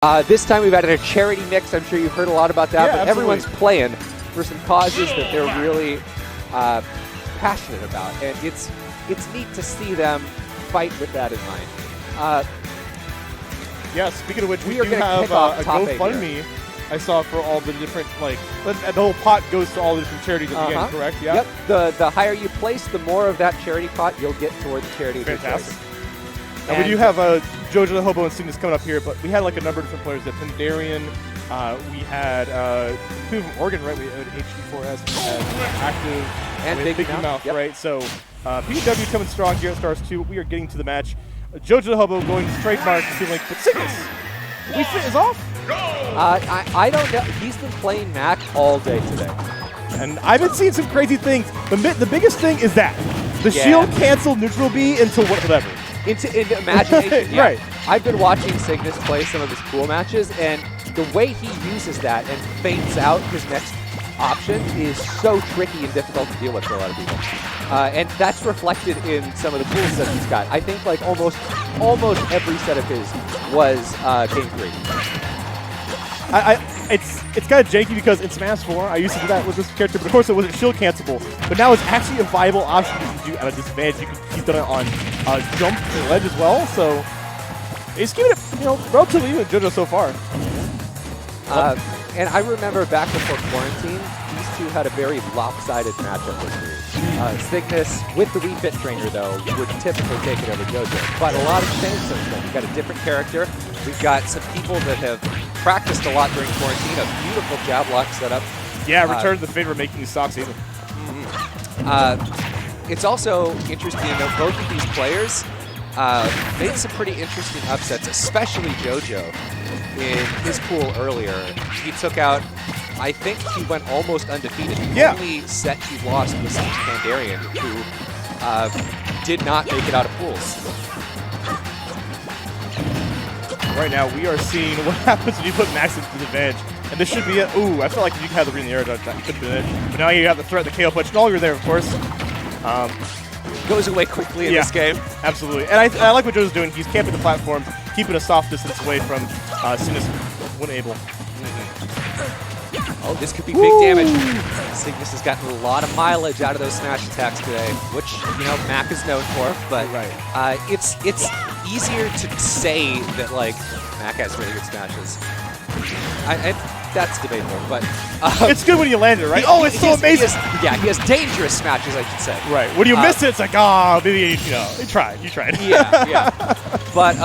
This time we've added a charity mix. I'm sure you've heard a lot about that, but absolutely. everyone's playing for some causes that they're really passionate about, and it's neat to see them fight with that in mind. Yeah, speaking of which, we are do gonna have kick off a top 8 GoFundMe I saw for all the different, like, and the whole pot goes to all the different charities at the end, correct? Yeah. Yep. The higher you place, the more of that charity pot you'll get toward the charity of your Fantastic. choice. And we do have JoJoDaHoBo and Signas coming up here, but we had like a number of different players. That Pendarian, we had two from Oregon, right? We had HD4S, we had Active, and Big Mouth, right? So PW coming strong here at Stars 2. We are getting to the match. JoJoDaHoBo going trademark to Link, but Signas, we fit is off. I don't know. He's been playing Mac all day today. And I've been seeing some crazy things. The biggest thing is that the shield cancel neutral B until whatever. Into imagination, yeah. Right. I've been watching Signas play some of his pool matches, and the way he uses that and feints out his next option is so tricky and difficult to deal with for a lot of people. And that's reflected in some of the pool sets he's got. I think like almost every set of his was game 3. It's kind of janky because in Smash 4, I used to do that with this character, but of course it wasn't shield cancelable. But now it's actually a viable option you can do at a disadvantage. You can keep done it on jump to the ledge as well. So it's keeping it, relatively even with JoJo so far. And I remember back before quarantine, these two had a very lopsided matchup with me. Signas, with the refit trainer though, would typically take it over JoJo. But a lot of changes. We've got a different character. We've got some people that have practiced a lot during quarantine. A beautiful jab lock setup. Yeah, return to the favor of making these stocks even. It's also interesting to note both of these players made some pretty interesting upsets, especially JoJo in his pool earlier. He took out, I think he went almost undefeated. The only set he lost was to Pandarian, who did not make it out of pools. Right now, we are seeing what happens when you put Max into disadvantage. And this should be it. Ooh, I felt like you had the read in the air dodge. That could have been it. But now you have the threat, the KO punch. No longer there, of course. Goes away quickly in this game. Absolutely. And I like what JoJo's doing. He's camping the platform, keeping a soft distance away from Signas when able. Oh, this could be big damage. Signas has gotten a lot of mileage out of those smash attacks today, which, Mac is known for. But it's easier to say that, like, Mac has really good smashes. That's debatable, but... it's good when you land it, right? It's so amazing! He has dangerous smashes, I should say. Right. When you miss it, it's like, maybe, you tried. Yeah. But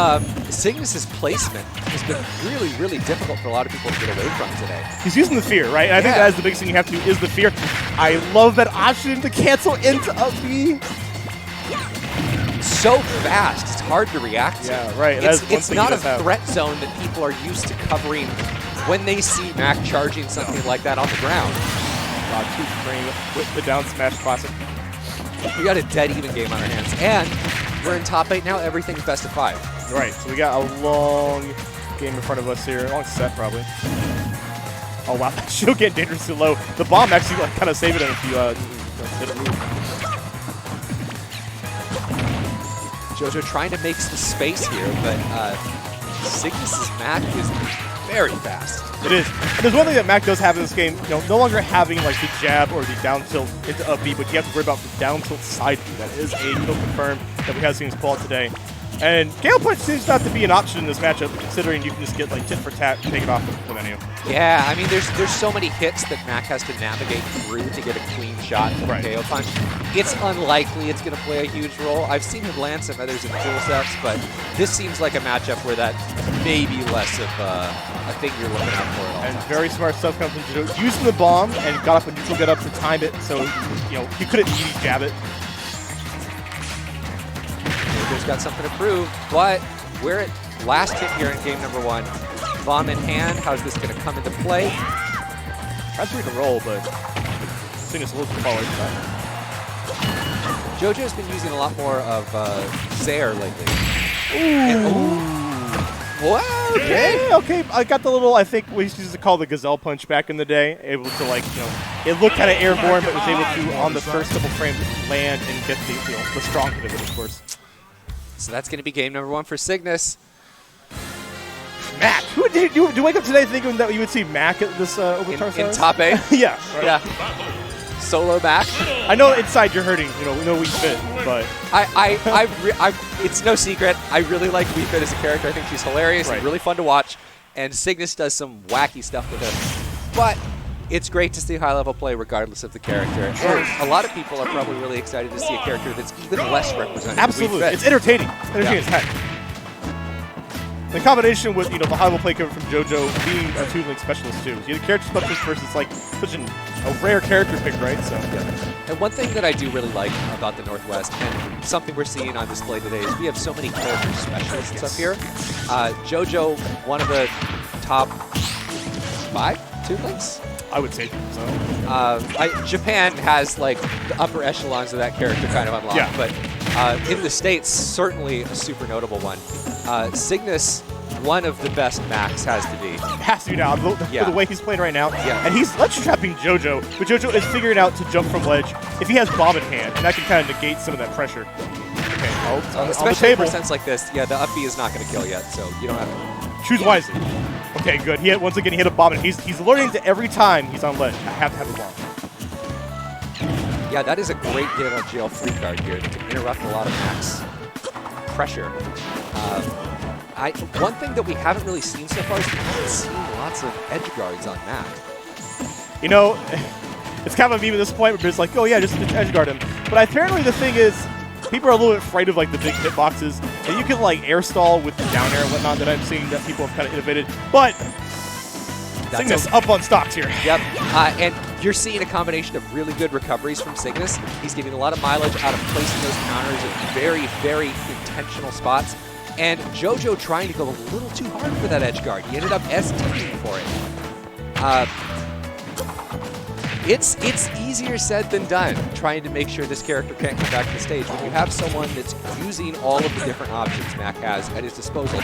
Signas' placement has been really, really difficult for a lot of people to get away from today. He's using the fear, right? And I think that is the biggest thing you have to do, is the fear. I love that option to cancel into a B. So fast, it's hard to react to. Yeah, right. It's not a threat zone that people are used to covering when they see Mac charging something like that on the ground. Too frame with the down smash classic. We got a dead even game on our hands, and we're in top 8 now. Everything's best of 5. Right. So we got a long game in front of us here. Long set probably. Oh wow, that shield getting dangerously low. The bomb actually kind of saved it if you didn't move. JoJo trying to make some space here, but Signas' Mac is very fast. It is. And there's one thing that Mac does have in this game, no longer having like the jab or the down tilt into up B, but you have to worry about the down tilt side B. That is a kill confirmed that we have seen pull out today. And KO punch seems not to be an option in this matchup, considering you can just get like tit for tat and take it off the menu. Yeah, I mean, there's so many hits that Mac has to navigate through to get a clean shot from a KO punch. It's unlikely it's going to play a huge role. I've seen him land some others in pool sets, but this seems like a matchup where that may be less of a thing you're looking out for at all. And very smart stuff comes from JoJo, using the bomb and got up a neutral get up to time it, so he couldn't easy jab it. JoJo's got something to prove, but we're at last hit here in game number 1. Bomb in hand. How's this going to come into play? Tries to read the roll, but Signas a little too far away from that. JoJo's been using a lot more of Zaire lately. Wow, okay. I got the little, I think we used to call the gazelle punch back in the day. Able to, like, it looked kind of airborne, but was able to, on the first couple frames, land and get the strong hit of it, of course. So that's going to be game number 1 for Signas. Mac. Who did you wake up today thinking that you would see Mac at this Orbitar? In top 8? Yeah. Right. Yeah. Solo Mac. I know inside you're hurting. You know we fit, but it's no secret. I really like Wii Fit as a character. I think she's hilarious and really fun to watch. And Signas does some wacky stuff with her. But it's great to see high-level play regardless of the character. And a lot of people are probably really excited to see a character that's even less represented. Absolutely. It's entertaining. Entertaining as heck. The combination with, the high-level play cover from JoJo being a Toon Link specialist, too. The character specialist versus, like, such a rare character pick, right? So. And one thing that I do really like about the Northwest, and something we're seeing on display today, is we have so many character specialists up here. JoJo, one of the top 5 Toon Links? I would say so. Japan has, like, the upper echelons of that character kind of unlocked. Yeah. But in the States, certainly a super notable one. Signas, one of the best Macs has to be. It has to be now, the way he's playing right now. Yeah. And he's ledge trapping JoJo, but JoJo is figuring out to jump from ledge if he has bomb in hand, and that can kind of negate some of that pressure. Okay, on especially the table. in percents like this, yeah, the up B is not going to kill yet, so you don't have to. Choose wisely. Okay, good. Once again, he hit a bomb, and he's learning to every time he's on ledge, I have to have a bomb. Yeah, that is a great get out of jail free card here to interrupt a lot of Mac's pressure. One thing that we haven't really seen so far is we haven't seen lots of edge guards on Mac. It's kind of a meme at this point where it's like, oh yeah, just edge guard him. But apparently the thing is, people are a little bit afraid of like the big hitboxes, and you can like air stall with the down air and whatnot that I'm seeing that people have kind of innovated. But Signas up on stocks here. Yep, and you're seeing a combination of really good recoveries from Signas. He's getting a lot of mileage out of placing those counters in very, very intentional spots. And JoJo trying to go a little too hard for that edge guard. He ended up STing for it. It's easier said than done trying to make sure this character can't come back to the stage. When you have someone that's using all of the different options Mac has at his disposal,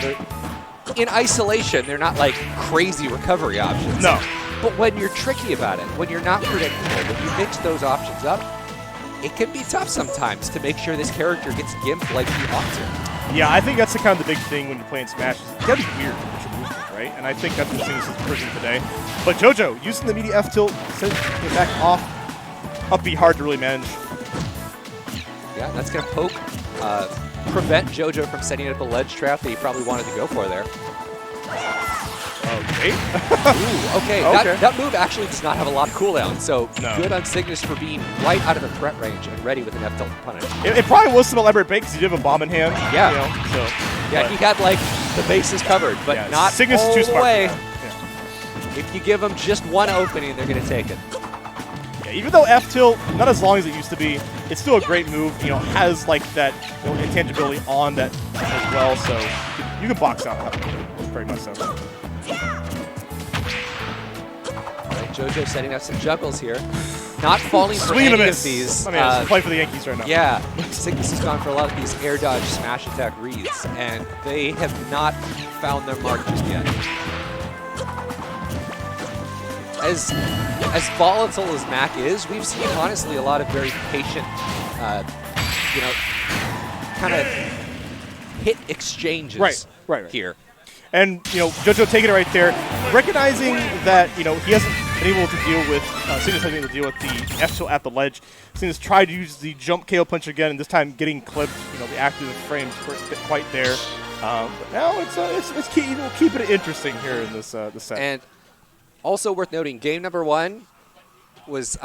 in isolation, they're not like crazy recovery options. No. But when you're tricky about it, when you're not predictable, when you mix those options up, it can be tough sometimes to make sure this character gets gimped like he ought to. Yeah, I think that's the kind of the big thing when you're playing Smash. You gotta be weird with your movement, right? And I think that's what Signas is proving today. But JoJo, using the media F tilt, get back off, up B hard to really manage. Yeah, that's gonna poke, prevent JoJo from setting up a ledge trap that he probably wanted to go for there. Okay. Ooh, okay. That move actually does not have a lot of cooldown, so good on Signas for being right out of the threat range and ready with an F tilt punish. It probably was some elaborate bait because he did have a bomb in hand. Yeah. But he had like the bases covered, but not Signas all is too the smart way. Yeah. If you give them just one opening, they're going to take it. Yeah, even though F tilt, not as long as it used to be, it's still a great move. Has like that intangibility on that as well, so you can box out very much so. JoJo setting up some juggles here. Not falling for any of these. I mean, playing for the Yankees right now. Yeah, Signas has gone for a lot of these air dodge smash attack reads, and they have not found their mark just yet. As volatile as Mac is, we've seen honestly a lot of very patient, kind of hit exchanges right here. And, JoJo taking it right there, recognizing that, he hasn't been able to deal with, Signas hasn't been able to deal with the F tilt at the ledge. Signas tried to use the jump KO punch again, and this time getting clipped, the active frames weren't quite there. But now we'll keep it interesting here in this set. And also worth noting, game number 1 was,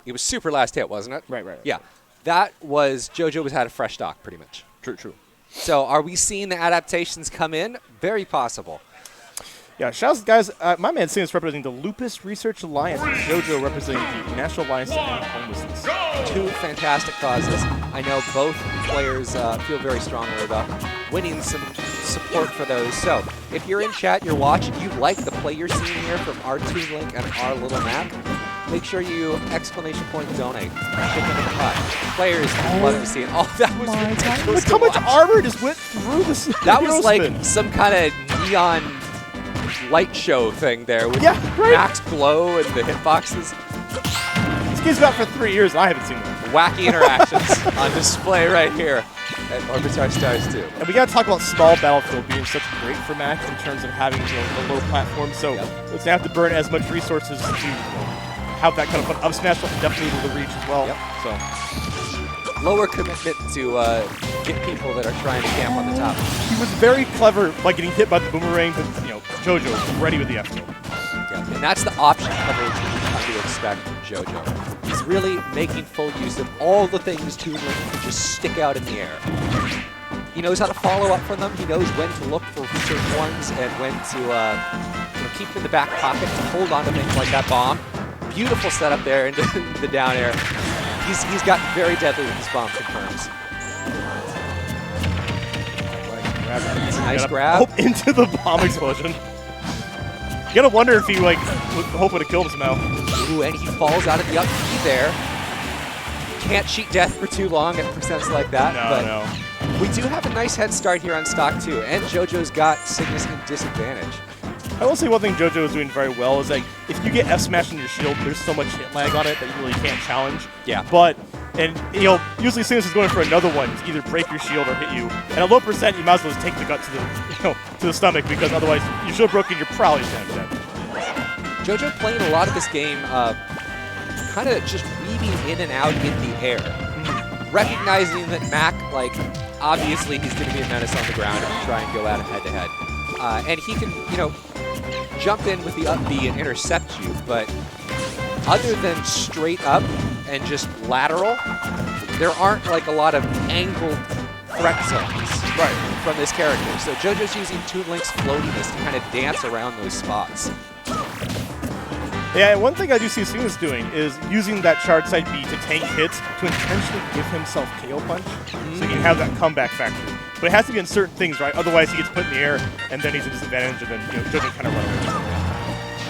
it was super last hit, wasn't it? Right. Yeah. That was, JoJo had a fresh stock, pretty much. True. So are we seeing the adaptations come in? Very possible. Yeah, shout out, guys. My man Signas representing the Lupus Research Alliance, and JoJo representing the National Alliance to End Homelessness. 2 fantastic causes. I know both players feel very strongly about winning some support for those. So if you're in chat, you're watching, you like the play you're seeing here from our Toon Link and our little map, make sure you !! Donate. Chicken in the pot. Players love to see it. Oh, that was ridiculous. Look how much armor just went through this. That was like some kind of neon light show thing there with max glow and the hitboxes. This game's been out for 3 years and I haven't seen it. Wacky interactions on display right here. And Orbitar stars too. And we got to talk about small battlefield being such great for Mac in terms of having a low platform. So let's not have to burn as much resources to have that kind of fun up smash, but definitely able to reach as well. So lower commitment to get people that are trying to camp on the top. He was very clever by getting hit by the boomerang, but JoJo was ready with the F tilt. Yeah, and that's the option coverage that you come to expect from JoJo. He's really making full use of all the things Toon can just stick out in the air. He knows how to follow up from them. He knows when to look for certain ones and when to keep them in the back pocket to hold on to things like that bomb. Beautiful setup there into the down air. He's gotten very deadly with his bomb confirms. It's a nice grab. Into the bomb explosion. You gotta wonder if he would hope to kill him somehow. Ooh, and he falls out of the up B there. Can't cheat death for too long at percents like that. No. We do have a nice head start here on stock too, and JoJo's got Signas in disadvantage. I will say one thing JoJo is doing very well is like if you get F smash in your shield, there's so much hit lag on it that you really can't challenge. Yeah. But usually Signas is going for another one to either break your shield or hit you. And a low percent, you might as well just take the gut to the to the stomach because otherwise your shield broken, you're probably damaged dead. JoJo playing a lot of this game, kind of just weaving in and out in the air, recognizing that Mac, obviously he's going to be a menace on the ground if you try and go at him head to head. And he can, jump in with the up B and intercept you, but other than straight up and just lateral, there aren't a lot of angled threat zones from this character. So JoJo's using Toon Link's floatiness to kind of dance around those spots. Yeah, and one thing I do see Signas doing is using that charge side B to tank hits to intentionally give himself KO punch, so he can have that comeback factor. But it has to be in certain things, right? Otherwise, he gets put in the air, and then he's at disadvantage, and then JoJo kind of run away.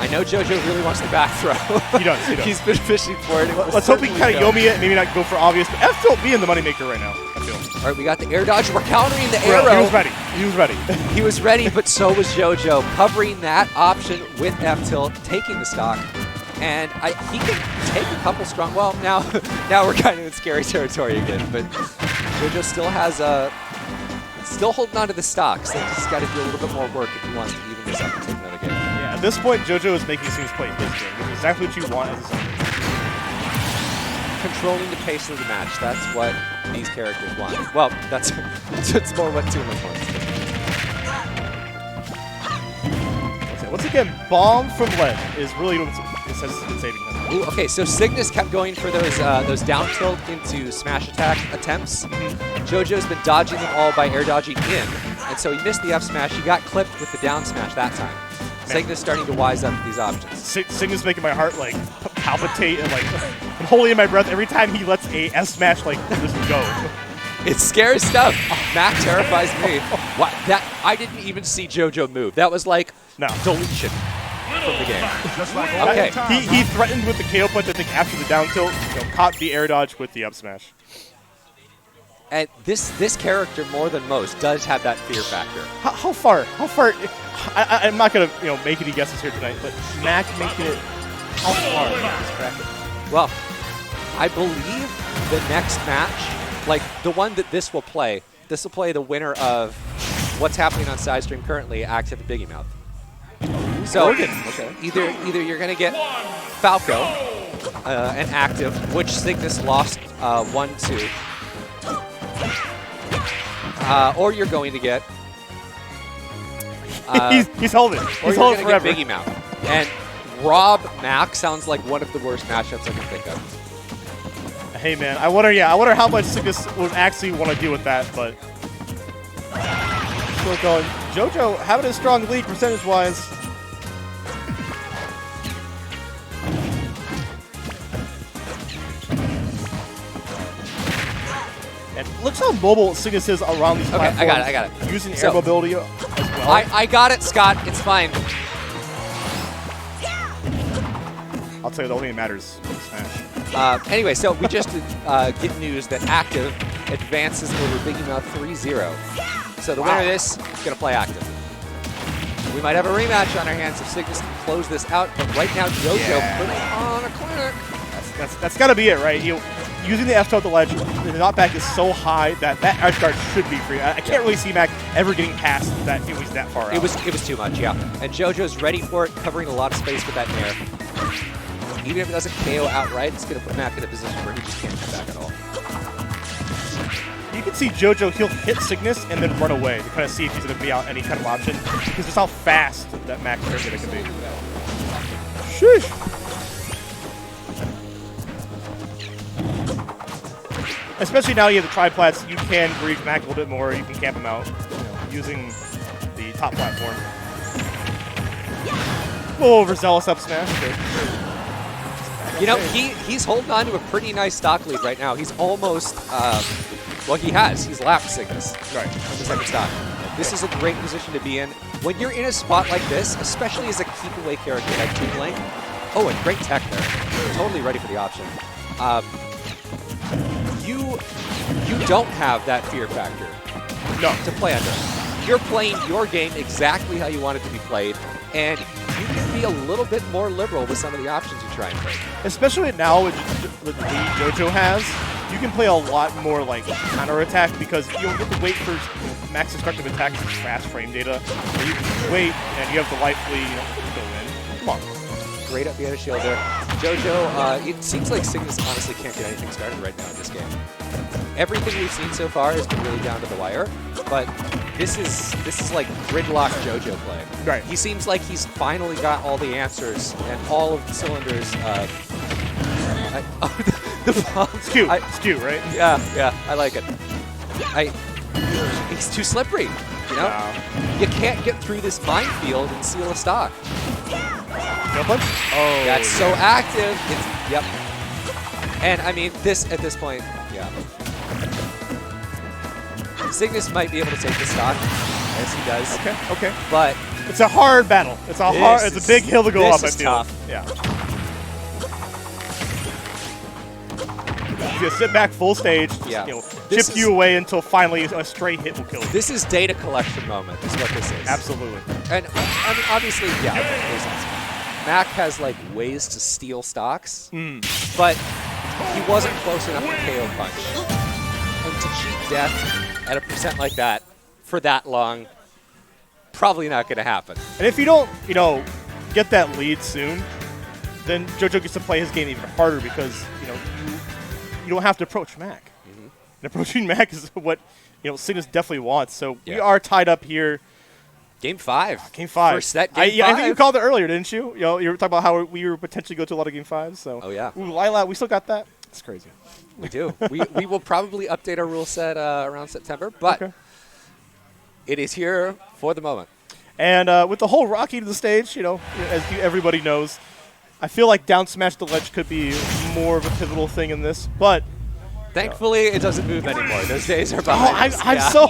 I know JoJo really wants the back throw. He does. He's been fishing for it. Let's hope we can kind of Yomi it and maybe not go for obvious. But F tilt being the moneymaker right now, I feel. All right, we got the air dodge. We're countering the arrow. He was ready. He was ready. He was ready, but so was JoJo, covering that option with F tilt, taking the stock. And he can take a couple strong. Well, now we're kind of in scary territory again. But JoJo still has still holding on to the stock. So he's got to do a little bit more work if he wants to even this up and take another game. Yeah, at this point, JoJo is making things play his game, which is exactly what you want as a song. Controlling the pace of the match. That's what these characters want. Well, that's more what Toon wants. Once again, bomb from lead is really what's saving him. Ooh, okay, so Signas kept going for those down tilt into smash attack attempts. JoJo's been dodging them all by air dodging in, and so he missed the F smash. He got clipped with the down smash that time. Signas starting to wise up to these options. Signas making my heart palpitate and I'm holding in my breath every time he lets a F smash just go. It's scary stuff. Mac terrifies me. What? I didn't even see JoJo move. That was deletion from the game. Okay. He threatened with the KO punch, I think, after the down tilt, caught the air dodge with the up smash. And this character, more than most, does have that fear factor. How far? I'm not going to make any guesses here tonight, but Mac making it how far is cracking? Well, I believe the next match, the one that this will play the winner of what's happening on Sidestream currently, Active and Biggie Mouth. So either you're going to get Falco and Active, which Signas lost 1-2, or you're going to get he's holding. He's holding forever. Get Biggie Mouth. And Rob Mac sounds like one of the worst matchups I can think of. Hey man, I wonder how much Signas would actually want to deal with that, but still going. JoJo having a strong lead percentage-wise. And looks how mobile Signas is around these platforms. Okay, I got it. Using air mobility as well. I got it, Scott. It's fine. I'll tell you, the only thing that matters is Smash. Anyway, so we just get news that Active advances over Biggie Mouth 3-0. So the winner of this is going to play Active. We might have a rematch on our hands if Signas can close this out, but right now JoJo putting on a clinic. That's got to be it, right? Using the F tilt at the ledge, the knockback is so high that edge guard should be free. I can't really see Mac ever getting past that. It was that far out. It was too much, yeah. And JoJo's ready for it, covering a lot of space with that nair. Even if it doesn't KO outright, it's going to put Mac in a position where he just can't come back at all. You can see JoJo, he'll hit Signas and then run away to kind of see if he's going to be out any kind of option, because just how fast that Mac target can be. Sheesh. Especially now you have the triplats, you can grief Mac a little bit more, you can camp him out, using the top platform. A little overzealous up smash. You know, he's holding on to a pretty nice stock lead right now. He's almost, well, he's lapped Signas Right. on the second stock. This is a great position to be in. When you're in a spot like this, especially as a keep-away character like Toon Link, oh, and great tech there. Totally ready for the option. You don't have that fear factor to play under. You're playing your game exactly how you want it to be played, and you can be a little bit more liberal with some of the options you try and take. Especially now with the lead JoJo has, you can play a lot more like counter-attack because you don't get to wait for max destructive attacks and fast frame data. You can wait, and you have the life lead, go in. Come on. Great up the other shield there. JoJo, it seems like Signas honestly can't get anything started right now in this game. Everything we've seen so far has been really down to the wire, but this is like gridlock JoJo play. Right. He seems like he's finally got all the answers and all of the cylinders. The bomb. Skew, right? Yeah, I like it. He's too slippery, you know? Wow. You can't get through this minefield and seal a stock. No punch? Oh, That's so active. Yep. And I mean, at this point, yeah. Signas might be able to take the stock, as he does. Okay. But it's a hard battle. It's a big hill to go up, I feel. Tough. Yeah. He's gonna sit back full stage, chip you away until finally a straight hit will kill you. This is data collection moment, is what this is. Absolutely. And I mean, obviously, yeah, Mac has like ways to steal stocks, but he wasn't close enough to KO punch. And to cheat death at a percent like that for that long, probably not going to happen. And if you don't, get that lead soon, then JoJo gets to play his game even harder because, you don't have to approach Mac. And approaching Mac is what, Signas definitely wants. So we are tied up here. Game 5. Game 5. First set, game 5. I think you called it earlier, didn't you? You were talking about how we were potentially go to a lot of Game 5s. So. Oh, yeah. Ooh, Lila, we still got that? It's crazy. We do. we will probably update our rule set around September, but it is here for the moment. And with the whole Rocky to the stage, as everybody knows, I feel like down smash the ledge could be more of a pivotal thing in this, but thankfully it doesn't move anymore. Those days are behind us. I'm so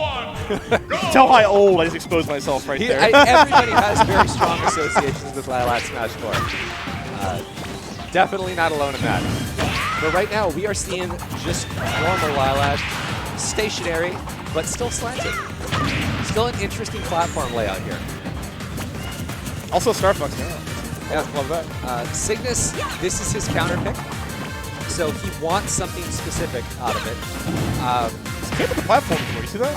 you can tell how old I just exposed myself right there. Everybody has very strong associations with Lilat Smash 4. Definitely not alone in that. But right now we are seeing just normal Lilat, stationary, but still slanted. Still an interesting platform layout here. Also Star Fox now. Yeah, love that. Signas, this is his counter pick, so he wants something specific out of it. Came with the platform before, you see that?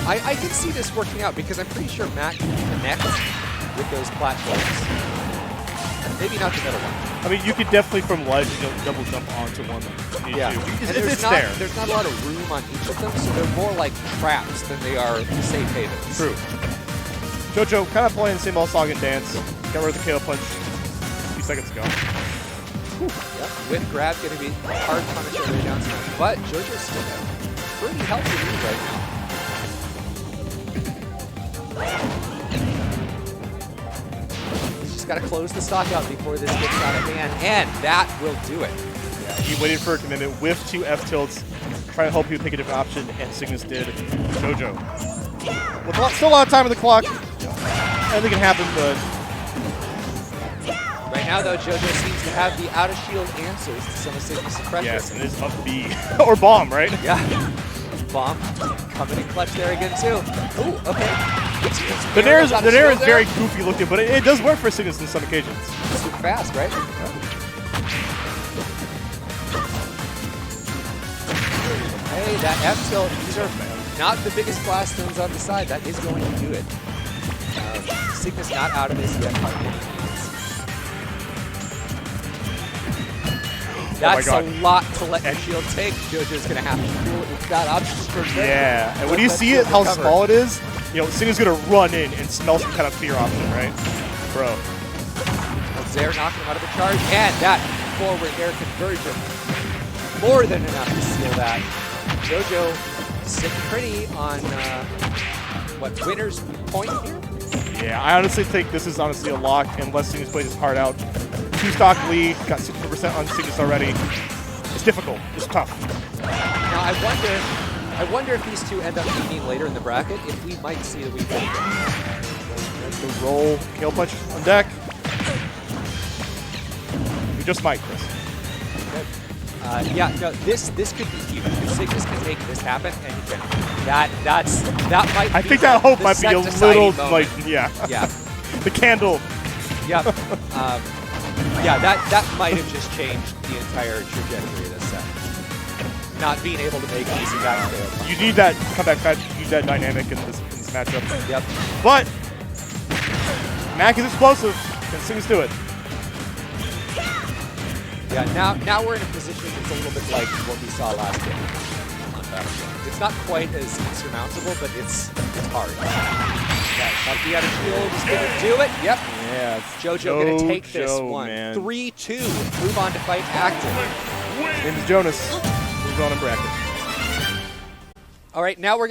I can see this working out because I'm pretty sure Matt can connect with those platforms. Maybe not the middle one. I mean, you could definitely from ledge double jump onto one. It's there. There's not a lot of room on each of them, so they're more like traps than they are safe havens. True. JoJo kind of playing the same old song and dance. Got rid of the KO punch a few seconds ago. Yep, with grab going to be hard punish all the way down smash. But JoJo's still got a pretty healthy lead right now. He's just got to close the stock out before this gets out of hand, and that will do it. Yeah, he waited for a commitment with 2 F tilts, trying to hope he would pick a different option, and Signas did. JoJo. With still a lot of time on the clock. Anything can happen, but right now, though, JoJo seems to have the out-of-shield answers to some of Signas' suppressors. Yes, and it's up B. Or bomb, right? Yeah. Bomb. Coming in clutch there again, too. Ooh, okay. The Nair is very goofy looking, but it does work for Signas on some occasions. Super fast, right? Hey, that F tilt, these are not the biggest blast zones on the side. That is going to do it. Signas not out of this yet by any means. That's a lot to let your shield take. JoJo's going to have to cool it with that option for sure. Yeah, and when you see it, how small it is, Signas going to run in and smell some kind of fear option, right? Bro. Zaire knocking him out of the charge, and that forward air conversion. More than enough to seal that. JoJo sitting pretty on, winner's point here? Yeah, I honestly think this is honestly a lock unless Signas plays his heart out. 2-stock lead, got 60% on Signas already. It's difficult. It's tough. Now, I wonder if these two end up meeting later in the bracket, if we might see the weekend. There's the roll. Kale Punch on deck. We just might, Chris. Yeah, no, this could be huge. If Signas can make this happen, and he can, that might. I think that hope might be a little like yeah. The candle. Yep. Yeah, that might have just changed the entire trajectory of this set. Not being able to make these exact. You need that comeback. You need that dynamic in this matchup. Yep. But Mac is explosive. Can Signas do it? Yeah, now we're in a position that's a little bit like what we saw last game on Battlefield. It's not quite as insurmountable, but it's hard. Bucky out of shield is going to do it. Yep. Yeah. JoJo going to take this one. Man. 3-2. Move on to fight active. Name is Jonas. Move on in bracket. All right, now we're going to